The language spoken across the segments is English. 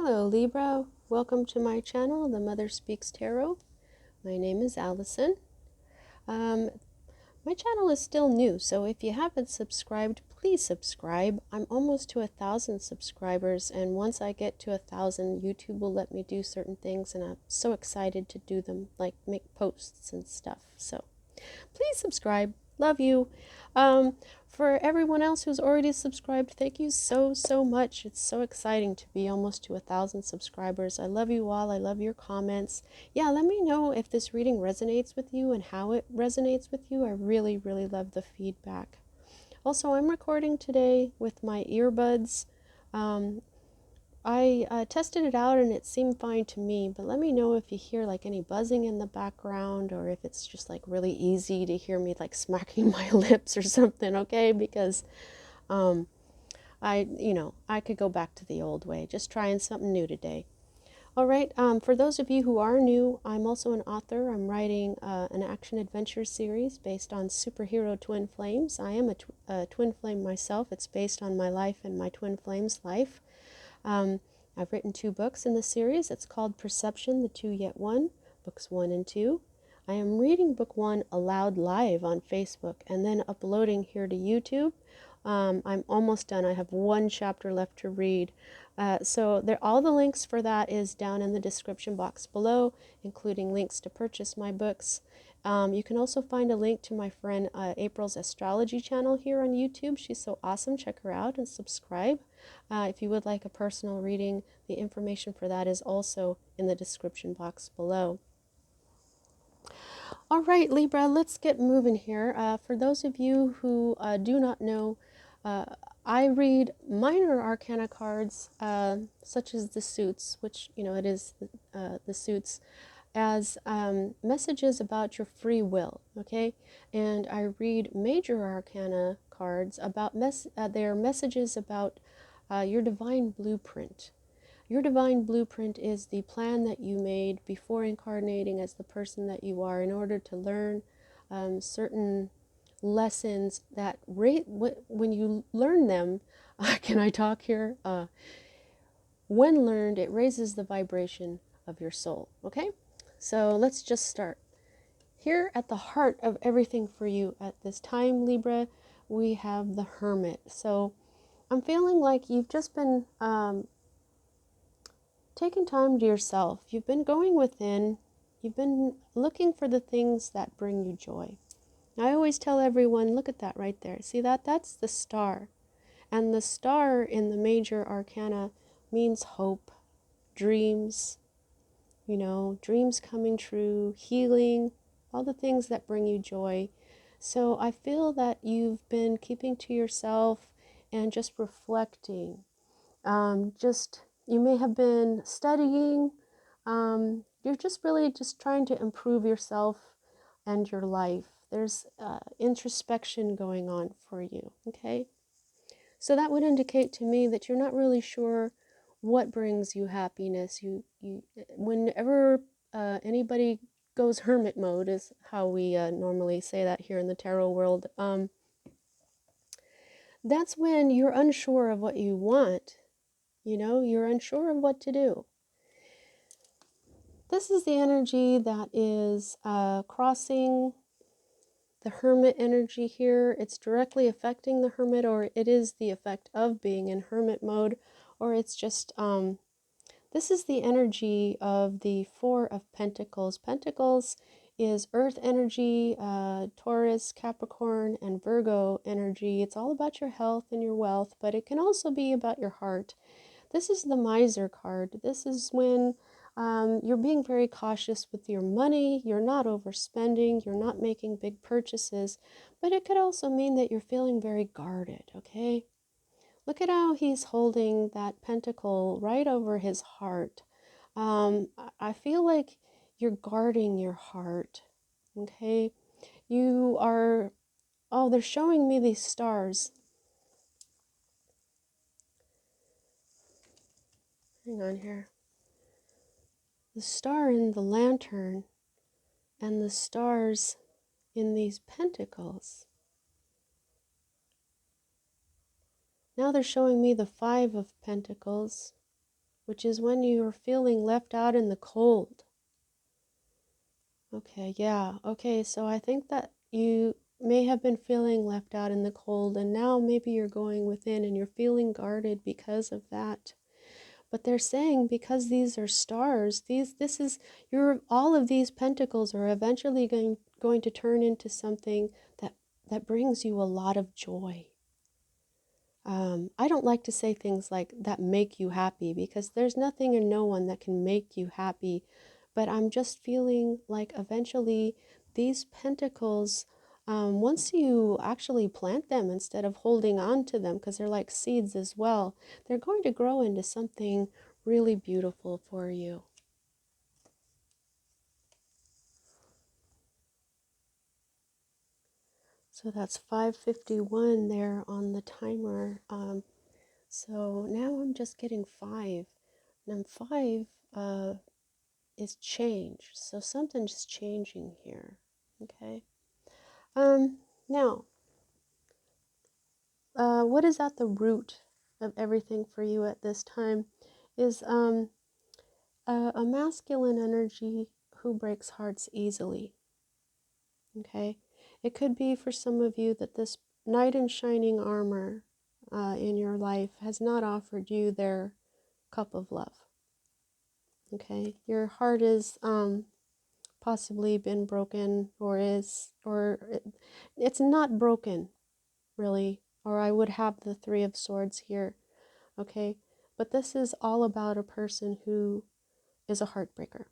Hello Libra, welcome to my channel, The Mother Speaks Tarot. My name is Allison. Um, my channel is still new, so if you haven't subscribed, please subscribe. I'm almost to 1,000 subscribers, and once I get to 1,000, YouTube will let me do certain things, and I'm so excited to do them, like make posts and stuff. So please subscribe. Love you. For everyone else who's already subscribed, thank you so much. It's so exciting to be almost to 1,000 subscribers. I love you all. I love your comments. Yeah, let me know if this reading resonates with you and how it resonates with you. I really love the feedback. Also, I'm recording today with my earbuds. I tested it out and it seemed fine to me, but let me know if you hear like any buzzing in the background or if it's just like really easy to hear me like smacking my lips or something, okay? Because I could go back to the old way, just trying something new today. All right, for those of you who are new, I'm also an author. I'm writing an action adventure series based on superhero twin flames. I am a twin flame myself. It's based on my life and my twin flame's life. I've written 2 books in the series. It's called Perception, the Two Yet One, books 1 and 2. I am reading book 1 aloud live on Facebook and then uploading here to YouTube. I'm almost done. I have 1 chapter left to read. So all the links for that is down in the description box below, including links to purchase my books. You can also find a link to my friend April's astrology channel here on YouTube. She's so awesome. Check her out and subscribe. If you would like a personal reading, the information for that is also in the description box below. All right, Libra, let's get moving here. For those of you who do not know, I read minor arcana cards, such as the suits, which, it is the suits, as messages about your free will, okay? And I read major arcana cards about their messages about your divine blueprint. Your divine blueprint is the plan that you made before incarnating as the person that you are in order to learn certain lessons that when you learn them, can I talk here? When learned, it raises the vibration of your soul, okay? So let's just start. Here at the heart of everything for you at this time, Libra, we have the Hermit. So I'm feeling like you've just been taking time to yourself. You've been going within. You've been looking for the things that bring you joy. I always tell everyone, look at that right there. See that? That's the star. And the star in the major arcana means hope, dreams, dreams coming true, healing, all the things that bring you joy. So I feel that you've been keeping to yourself and just reflecting. You may have been studying. You're just really just trying to improve yourself and your life. There's introspection going on for you, okay? So that would indicate to me that you're not really sure what brings you happiness. Whenever anybody goes hermit mode, is how we normally say that here in the tarot world, that's when you're unsure of what you want. You're unsure of what to do. This is the energy that is crossing the hermit energy here. It's directly affecting the hermit, or it is the effect of being in hermit mode, or it's just, this is the energy of the Four of Pentacles. Pentacles is earth energy, Taurus, Capricorn, and Virgo energy. It's all about your health and your wealth, but it can also be about your heart. This is the Miser card. This is when you're being very cautious with your money. You're not overspending. You're not making big purchases. But it could also mean that you're feeling very guarded, okay? Look at how he's holding that pentacle right over his heart. I feel like you're guarding your heart, okay? You are, oh, they're showing me these stars. Hang on here. The star in the lantern and the stars in these pentacles. Now they're showing me the Five of Pentacles which is when you're feeling left out in the cold. Okay, yeah. Okay, so I think that you may have been feeling left out in the cold, and now maybe you're going within and you're feeling guarded because of that. But they're saying because these are stars, this is your all of these pentacles are eventually going to turn into something that brings you a lot of joy. I don't like to say things like that make you happy because there's nothing and no one that can make you happy. But I'm just feeling like eventually these pentacles, once you actually plant them instead of holding on to them, because they're like seeds as well, they're going to grow into something really beautiful for you. So that's 5:51 there on the timer. So now I'm just getting 5. And 5 is change. So something's changing here. Okay. Now, what is at the root of everything for you at this time is a masculine energy who breaks hearts easily. Okay. It could be for some of you that this knight in shining armor in your life has not offered you their cup of love. Okay. Your heart is possibly been broken it's not broken really, or I would have the 3 of Swords here. Okay, but this is all about a person who is a heartbreaker.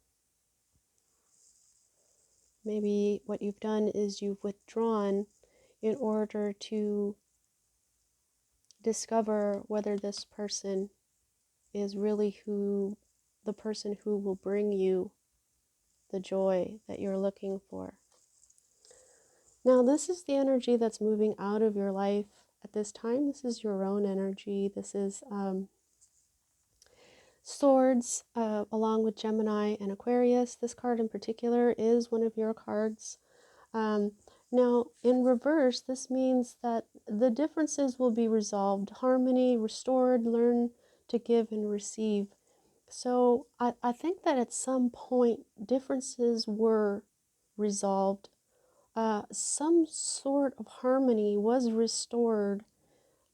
Maybe what you've done is you've withdrawn in order to discover whether this person is really the person who will bring you the joy that you're looking for. Now, this is the energy that's moving out of your life at this time. This is your own energy. This is Swords, along with Gemini and Aquarius. This card in particular is one of your cards. Now, in reverse, this means that the differences will be resolved, harmony restored, learn to give and receive. So I think that at some point differences were resolved. Some sort of harmony was restored,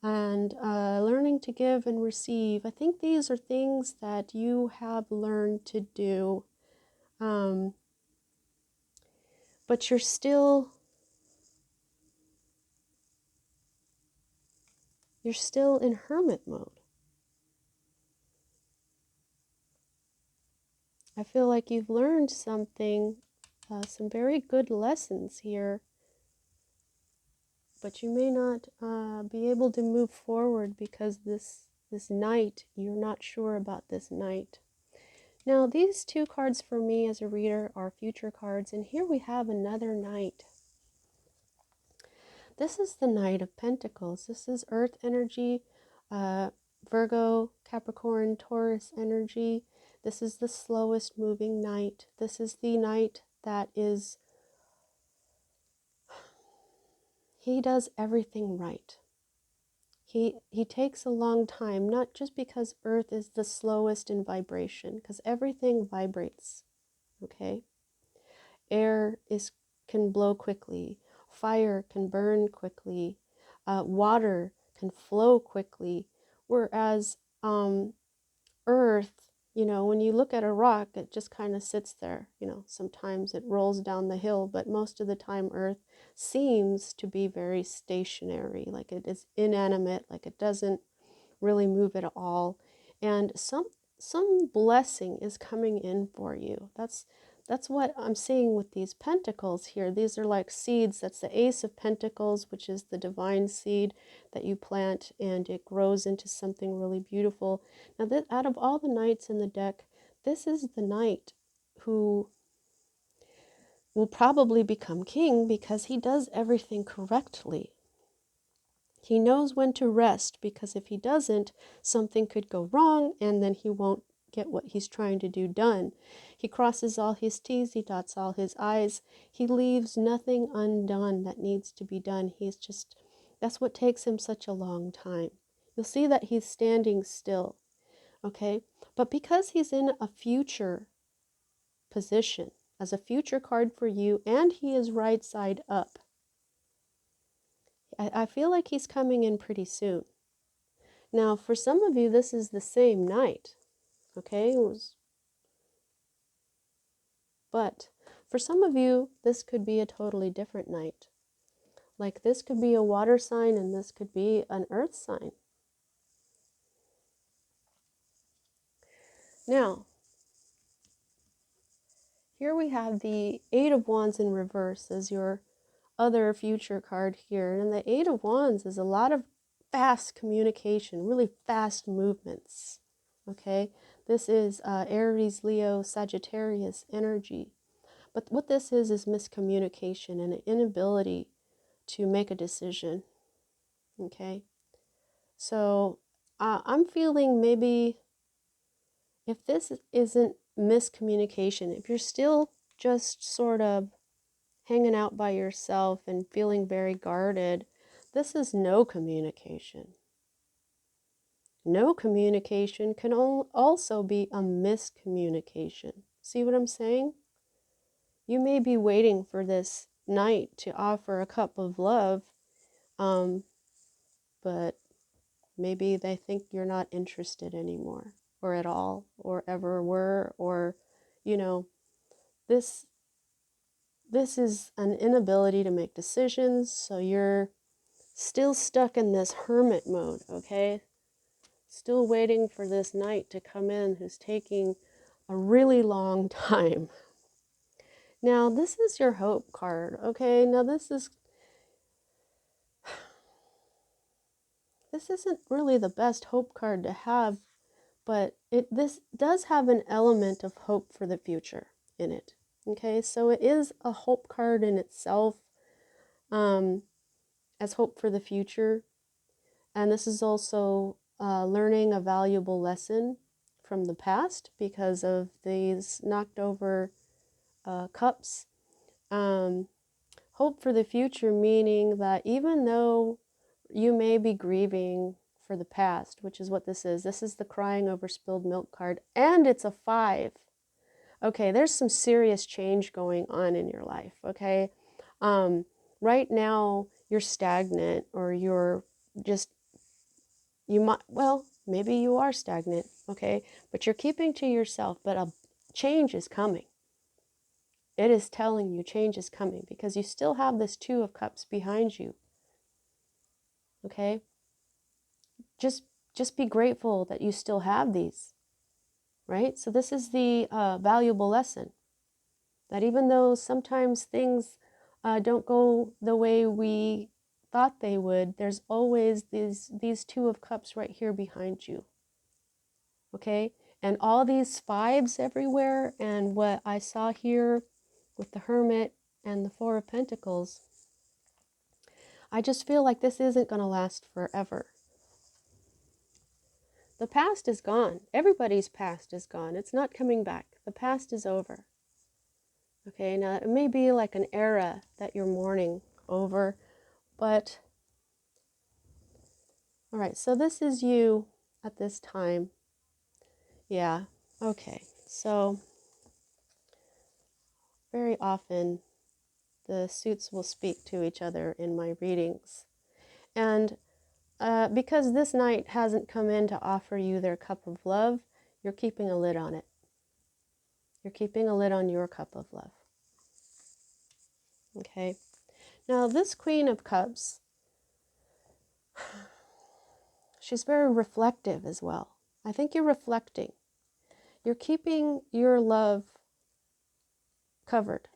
and learning to give and receive. I think these are things that you have learned to do, but you're still in hermit mode. I feel like you've learned something, some very good lessons here, but you may not be able to move forward because this knight, you're not sure about this knight. Now, these 2 cards for me as a reader are future cards, and here we have another knight. This is the Knight of Pentacles. This is Earth energy, Virgo, Capricorn, Taurus energy. This is the slowest moving knight. This is the knight that is, he does everything right. He takes a long time, not just because Earth is the slowest in vibration, because everything vibrates, okay? Air can blow quickly. Fire can burn quickly. Water can flow quickly. Whereas Earth, when you look at a rock, it just kind of sits there. Sometimes it rolls down the hill, but most of the time Earth seems to be very stationary, like it is inanimate, like it doesn't really move at all. And some blessing is coming in for you. That's what I'm seeing with these pentacles here. These are like seeds. That's the Ace of Pentacles, which is the divine seed that you plant and it grows into something really beautiful. Now, out of all the knights in the deck, this is the knight who will probably become king because he does everything correctly. He knows when to rest because if he doesn't, something could go wrong and then he won't get what he's trying to do done. He crosses all his T's, he dots all his I's. He leaves nothing undone that needs to be done. That's what takes him such a long time. You'll see that he's standing still. Okay, but because he's in a future position, as a future card for you, and he is right side up, I feel like he's coming in pretty soon. Now, for some of you, this is the same night, okay? But for some of you, this could be a totally different night. Like this could be a water sign and this could be an earth sign. Now, here we have the Eight of Wands in reverse as your other future card here. And the Eight of Wands is a lot of fast communication, really fast movements. Okay, this is Aries, Leo, Sagittarius energy. But what this is miscommunication and an inability to make a decision. Okay, so I'm feeling maybe if this isn't miscommunication, if you're still just sort of hanging out by yourself and feeling very guarded, this is no communication. No communication can also be a miscommunication. See what I'm saying? You may be waiting for this night to offer a cup of love, but maybe they think you're not interested anymore, or at all, or ever were, or, you know, this is an inability to make decisions, so you're still stuck in this hermit mode, okay? Still waiting for this knight to come in who's taking a really long time. Now, this is your hope card, okay? Now, this isn't really the best hope card to have, but this does have an element of hope for the future in it, okay? So it is a hope card in itself, as hope for the future. And this is also learning a valuable lesson from the past because of these knocked over cups. Hope for the future, meaning that even though you may be grieving for the past, which is what this is the crying over spilled milk card, and it's a 5. Okay, there's some serious change going on in your life, okay? Right now, you're stagnant, or you're just, you might, well, maybe you are stagnant, okay? But you're keeping to yourself, but a change is coming. It is telling you change is coming because you still have this 2 of Cups behind you, okay? Just be grateful that you still have these, right? So this is the valuable lesson, that even though sometimes things don't go the way we thought they would, there's always these 2 of Cups right here behind you, okay? And all these 5s everywhere, and what I saw here with the Hermit and the 4 of Pentacles, I just feel like this isn't going to last forever. The past is gone. Everybody's past is gone. It's not coming back. The past is over. Okay, now it may be like an era that you're mourning over, but all right, so this is you at this time. Yeah, okay. So very often the suits will speak to each other in my readings. And because this knight hasn't come in to offer you their cup of love, you're keeping a lid on it. You're keeping a lid on your cup of love. Okay. Now this Queen of Cups, she's very reflective as well. I think you're reflecting. You're keeping your love covered.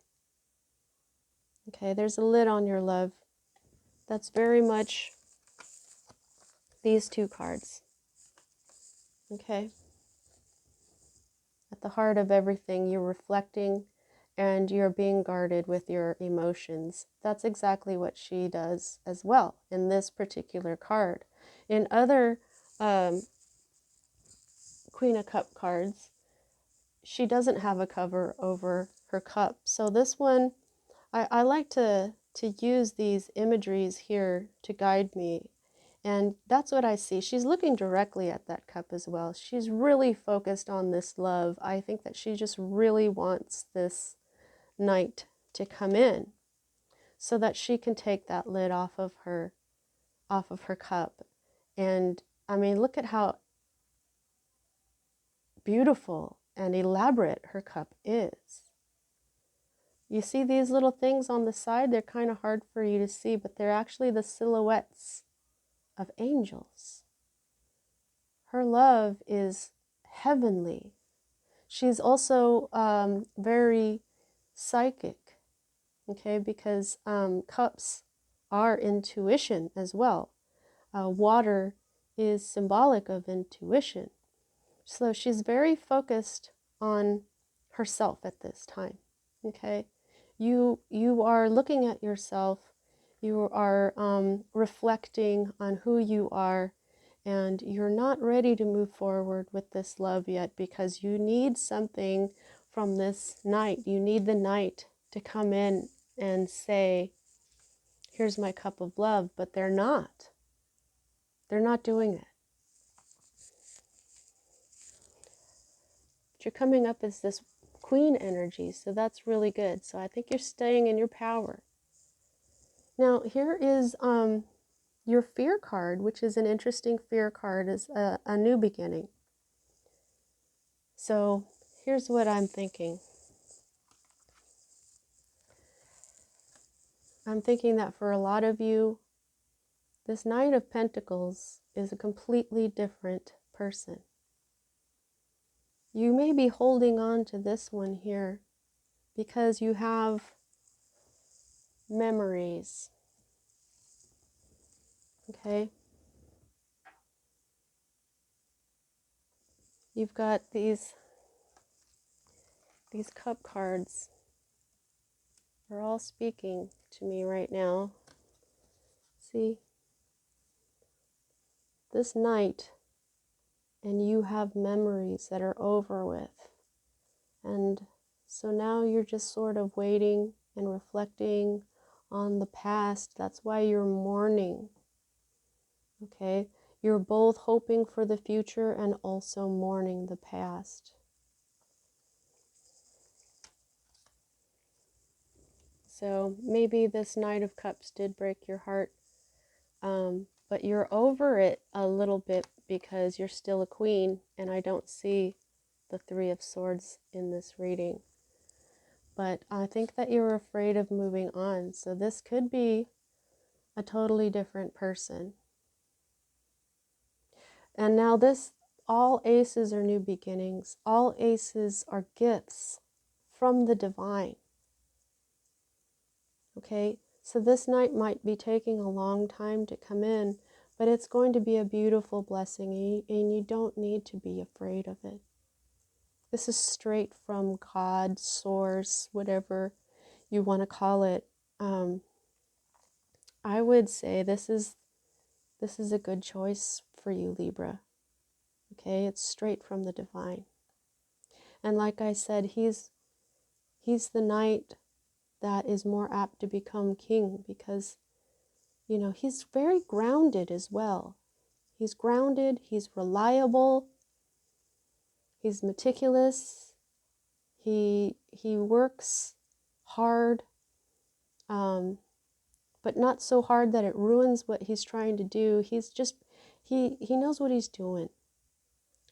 Okay, there's a lid on your love. That's very much these 2 cards. Okay. At the heart of everything, you're reflecting and you're being guarded with your emotions. That's exactly what she does as well in this particular card. In other Queen of Cup cards, she doesn't have a cover over her cup. So this one, I like to use these imageries here to guide me. And that's what I see. She's looking directly at that cup as well. She's really focused on this love. I think that she just really wants this night to come in so that she can take that lid off of her cup. And I mean, look at how beautiful and elaborate her cup is. You see these little things on the side? They're kind of hard for you to see, but they're actually the silhouettes of angels. Her love is heavenly. She's also very psychic, okay, because cups are intuition as well. Water is symbolic of intuition. So she's very focused on herself at this time, okay? You are looking at yourself, you are reflecting on who you are, and you're not ready to move forward with this love yet because you need something from this night. You need the night to come in and say, here's my cup of love, but they're not. They're not doing it. But you're coming up as this queen energy, so that's really good. So I think you're staying in your power. Now, here is your fear card, which is an interesting fear card, is a new beginning. So here's what I'm thinking. I'm thinking that for a lot of you, this Knight of Pentacles is a completely different person. You may be holding on to this one here because you have memories. Okay? You've got these cup cards. They're all speaking to me right now. See? This night, and you have memories that are over with. And so now you're just sort of waiting and reflecting on the past. That's why you're mourning. Okay? You're both hoping for the future and also mourning the past. So maybe this Knight of Cups did break your heart, but you're over it a little bit because you're still a queen, and I don't see the Three of Swords in this reading. But I think that you're afraid of moving on. So this could be a totally different person. And now this, all aces are new beginnings. All aces are gifts from the divine. Okay, so this night might be taking a long time to come in, but it's going to be a beautiful blessing, and you don't need to be afraid of it. This is straight from God, source, whatever you want to call it. I would say this is a good choice for you, Libra. Okay, it's straight from the divine. And like I said, he's the knight that is more apt to become king because, you know, he's very grounded as well. He's grounded, he's reliable, he's meticulous, he works hard, but not so hard that it ruins what he's trying to do. He's just, he knows what he's doing.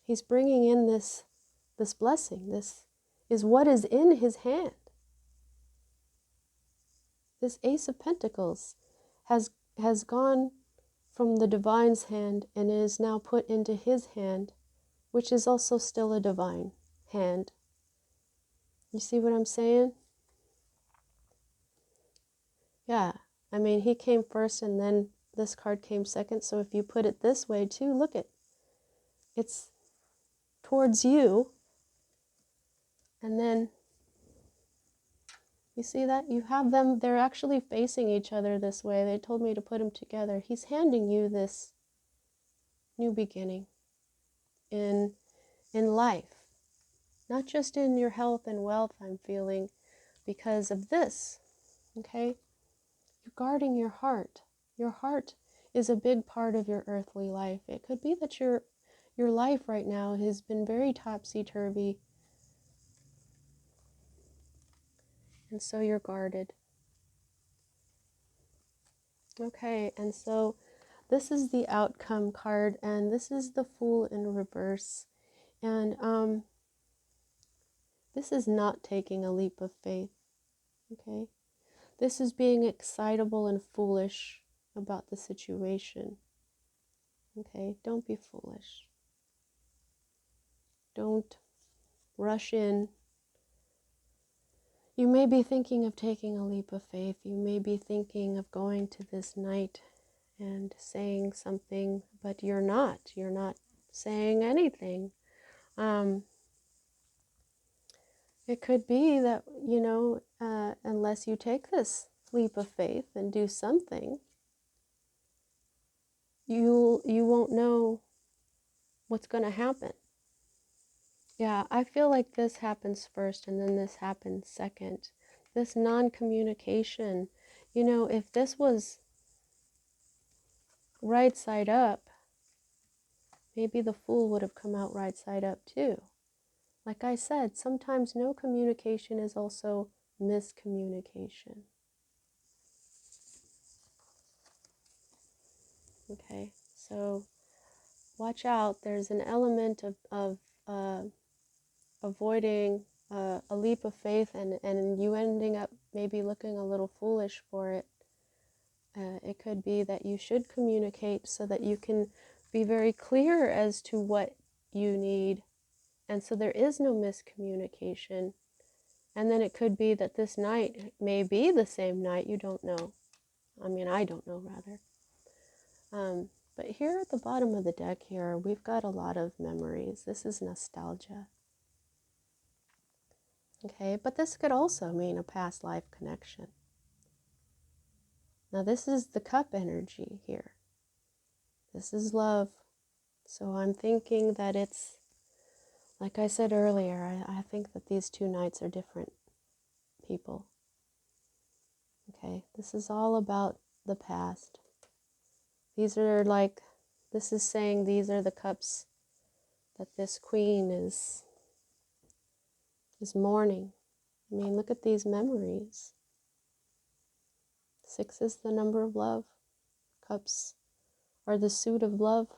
He's bringing in this blessing. This is what is in his hand. This Ace of Pentacles has gone from the divine's hand and is now put into his hand, which is also still a divine hand. You see what I'm saying? Yeah, I mean, he came first and then this card came second. So if you put it this way too, look at it's towards you. And then you see that? You have them, they're actually facing each other this way. They told me to put them together. He's handing you this new beginning in life. Not just in your health and wealth, I'm feeling, because of this, okay? You're guarding your heart. Your heart is a big part of your earthly life. It could be that your life right now has been very topsy-turvy, and so you're guarded. Okay, and so this is the outcome card, and this is the Fool in reverse. And this is not taking a leap of faith, okay? This is being excitable and foolish about the situation, okay? Don't be foolish. Don't rush in. You may be thinking of taking a leap of faith. You may be thinking of going to this night and saying something, but you're not. You're not saying anything. It could be that, unless you take this leap of faith and do something, you won't know what's going to happen. Yeah, I feel like this happens first and then this happens second. This non-communication, if this was right side up, maybe the Fool would have come out right side up too. Like I said, sometimes no communication is also miscommunication. Okay, so watch out. There's an element of avoiding a leap of faith and you ending up maybe looking a little foolish for it. It could be that you should communicate so that you can be very clear as to what you need, and so there is no miscommunication. And then it could be that this night may be the same night. You don't know. I mean, I don't know, rather. But here at the bottom of the deck here, we've got a lot of memories. This is nostalgia. Okay, but this could also mean a past life connection. Now this is the cup energy here. This is love. So I'm thinking that it's, like I said earlier, I think that these two knights are different people. Okay, this is all about the past. These are like, this is saying these are the cups that this queen is mourning. I mean, look at these memories. 6 is the number of love. Cups are the suit of love.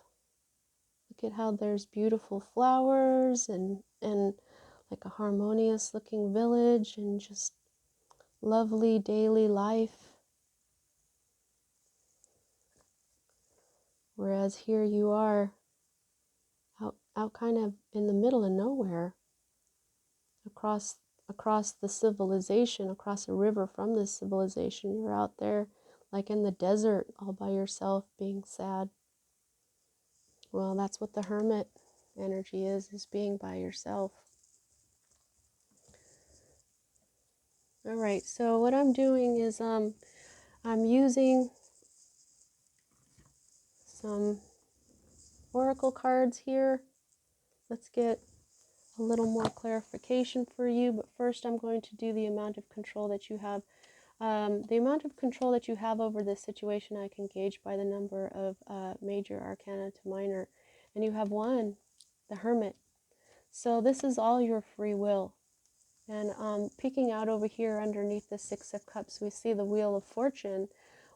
Look at how there's beautiful flowers and like a harmonious looking village and just lovely daily life. Whereas here you are out kind of in the middle of nowhere, across the civilization, across a river from this civilization. You're out there like in the desert all by yourself being sad. Well, that's what the hermit energy is being by yourself. All right, so what I'm doing is I'm using some oracle cards here. Let's get a little more clarification for you, but first I'm going to do the amount of control that you have. The amount of control that you have over this situation I can gauge by the number of major arcana to minor. And you have 1, the Hermit. So this is all your free will. And peeking out over here underneath the 6 of Cups, we see the Wheel of Fortune,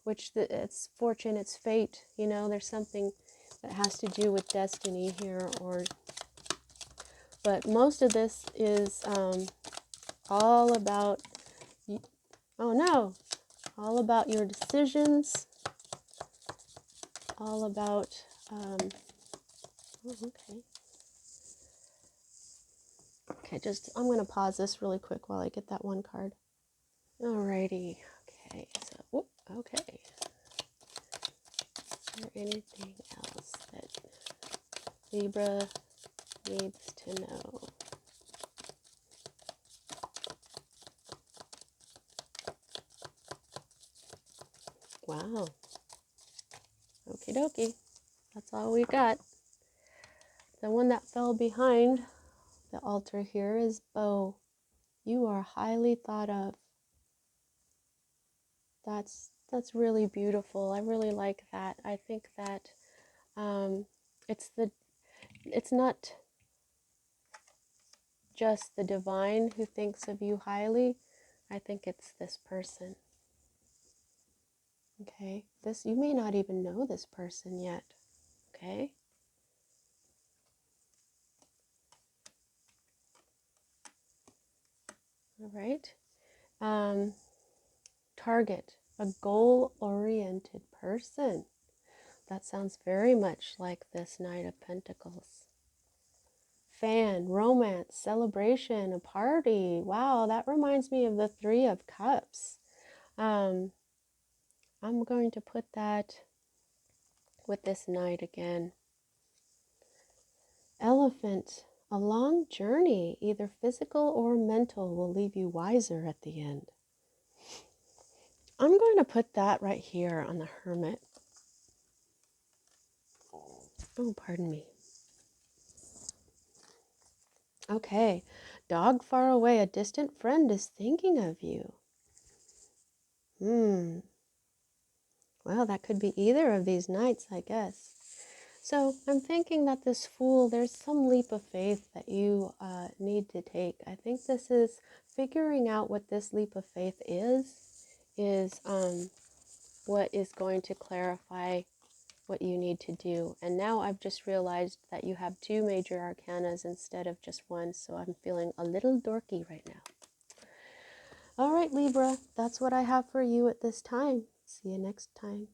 which it's fortune, it's fate. There's something that has to do with destiny here, but most of this is all about, oh no, all about your decisions, all about, oh, okay. Okay, I'm going to pause this really quick while I get that one card. Alrighty, okay, so, okay. Is there anything else that Libra needs to know? Wow. Okie dokie. That's all we got. The one that fell behind the altar here is Bow. You are highly thought of. That's That's really beautiful. I really like that. I think that it's not just the divine who thinks of you highly. I think it's this person. Okay, this, you may not even know this person yet. Okay, all right. Target, a goal-oriented person. That sounds very much like this Knight of Pentacles. Fan, romance, celebration, a party. Wow, that reminds me of the Three of Cups. I'm going to put that with this Knight again. Elephant, a long journey, either physical or mental, will leave you wiser at the end. I'm going to put that right here on the Hermit. Oh, pardon me. Okay, dog far away, a distant friend is thinking of you. Well, that could be either of these Knights, I guess. So I'm thinking that this Fool, there's some leap of faith that you need to take. I think this is figuring out what this leap of faith is what is going to clarify what you need to do. And now I've just realized that you have two major arcanas instead of just one, so I'm feeling a little dorky right now. All right, Libra, that's what I have for you at this time. See you next time.